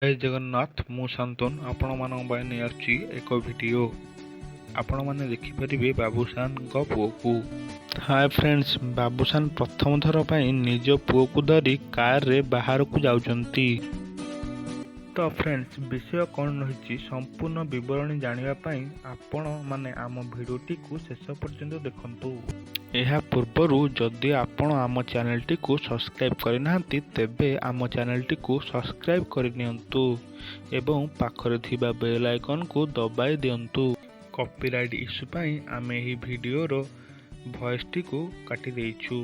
ଜୟ ଜଗନ୍ନାଥ। ମୁଁ ଶାନ୍ତନୁ ଆପଣମାନଙ୍କ ପାଇଁ ନେଇ ଆସୁଛି ଏକ ଭିଡ଼ିଓ। ଆପଣମାନେ ଦେଖିପାରିବେ ବାବୁସାନଙ୍କ ପୁଅକୁ। ହାय ଫ୍ରେଣ୍ଡସ୍, ବାବୁସାନ ପ୍ରଥମ ଥର ପାଇଁ ନିଜ ପୁଅକୁ ଧରି କାରରେ ବାହାରକୁ ଯାଉଛନ୍ତି। ତ ଫ୍ରେଣ୍ଡସ୍, ବିଷୟ କ'ଣ ରହିଛି ସମ୍ପୂର୍ଣ୍ଣ ବିବରଣୀ ଜାଣିବା ପାଇଁ ଆପଣମାନେ ଆମ ଭିଡ଼ିଓଟିକୁ ଶେଷ ପର୍ଯ୍ୟନ୍ତ ଦେଖନ୍ତୁ। ଏହା ପୂର୍ବରୁ ଯଦି ଆପଣ ଆମ ଚ୍ୟାନେଲଟିକୁ ସବସ୍କ୍ରାଇବ୍ କରିନାହାନ୍ତି ତେବେ ଆମ ଚ୍ୟାନେଲଟିକୁ ସବସ୍କ୍ରାଇବ୍ କରିନିଅନ୍ତୁ ଏବଂ ପାଖରେ ଥିବା ବେଲ୍ ଆଇକନ୍କୁ ଦବାଇ ଦିଅନ୍ତୁ। କପିରାଇଟ୍ ଇସ୍ୟୁ ପାଇଁ ଆମେ ଏହି ଭିଡ଼ିଓର ଭଏସ୍ଟିକୁ କାଟି ଦେଇଛୁ।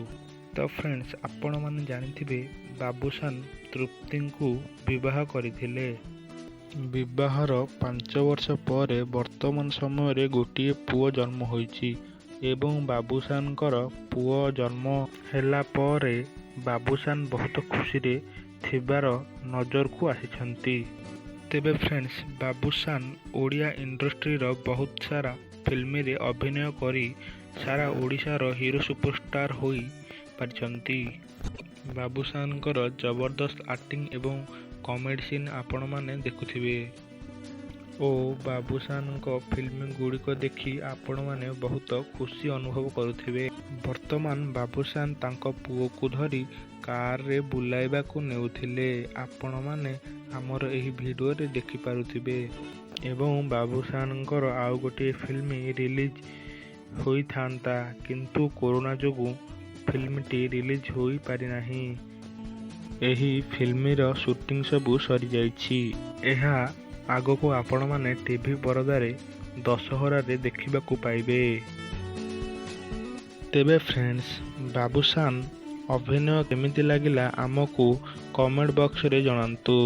ତ ଫ୍ରେଣ୍ଡସ୍, ଆପଣମାନେ ଜାଣିଥିବେ ବାବୁସାନ ତୃପ୍ତିଙ୍କୁ ବିବାହ କରିଥିଲେ। ବିବାହର 5 ବର୍ଷ ପରେ ବର୍ତ୍ତମାନ ସମୟରେ ଗୋଟିଏ ପୁଅ ଜନ୍ମ ହୋଇଛି ଏବଂ ବାବୁସାନଙ୍କର ପୁଅ ଜନ୍ମ ହେଲା ପରେ ବାବୁସାନ ବହୁତ ଖୁସିରେ ଥିବାର ନଜରକୁ ଆସିଛନ୍ତି। ତେବେ ଫ୍ରେଣ୍ଡସ୍, ବାବୁସାନ ଓଡ଼ିଆ ଇଣ୍ଡଷ୍ଟ୍ରିର ବହୁତ ସାରା ଫିଲ୍ମରେ ଅଭିନୟ କରି ସାରା ଓଡ଼ିଶାର ହିରୋ ସୁପରଷ୍ଟାର ହୋଇ ପାରିଛନ୍ତି। ବାବୁସାନଙ୍କର ଜବରଦସ୍ତ ଆକ୍ଟିଂ ଏବଂ କମେଡି ସିନ୍ ଆପଣମାନେ ଦେଖୁଥିବେ ଓ ବାବୁସାନଙ୍କ ଫିଲ୍ମ ଗୁଡ଼ିକ ଦେଖି ଆପଣମାନେ ବହୁତ ଖୁସି ଅନୁଭବ କରୁଥିବେ। ବର୍ତ୍ତମାନ ବାବୁସାନ ତାଙ୍କ ପୁଅକୁ ଧରି କାରରେ ବୁଲାଇବାକୁ ନେଉଥିଲେ, ଆପଣମାନେ ଆମର ଏହି ଭିଡ଼ିଓରେ ଦେଖିପାରୁଥିବେ। ଏବଂ ବାବୁସାନଙ୍କର ଆଉ ଗୋଟିଏ ଫିଲ୍ମ ରିଲିଜ୍ ହୋଇଥାନ୍ତା, କିନ୍ତୁ କରୋନା ଯୋଗୁଁ ଫିଲ୍ମଟି ରିଲିଜ୍ ହୋଇପାରିନାହିଁ। ଏହି ଫିଲ୍ମର ସୁଟିଂ ସବୁ ସରିଯାଇଛି। ଏହା ଆଗକୁ ଆପଣମାନେ ଟିଭି ପରଦାରେ ଦଶହରାରେ ଦେଖିବାକୁ ପାଇବେ। ତେବେ ଫ୍ରେଣ୍ଡସ୍, ବାବୁସାନ ଅଭିନୟ କେମିତି ଲାଗିଲା ଆମକୁ କମେଣ୍ଟ ବକ୍ସରେ ଜଣାନ୍ତୁ।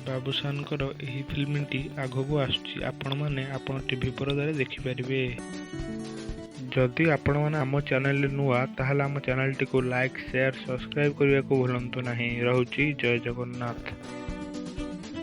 ବାବୁସାନଙ୍କର ଏହି ଫିଲ୍ମଟି ଆଗକୁ ଆସୁଛି, ଆପଣମାନେ ଟିଭି ପରଦାରେ ଦେଖିପାରିବେ। ଯଦି ଆପଣମାନେ ଆମ ଚ୍ୟାନେଲରେ ନୂଆ ତାହେଲେ ଆମ ଚ୍ୟାନେଲଟିକୁ ଲାଇକ୍, ସେୟାର, ସବସ୍କ୍ରାଇବ୍ କରିବାକୁ ଭୁଲନ୍ତୁ ନାହିଁ। ରହୁଛି, ଜୟ ଜଗନ୍ନାଥ।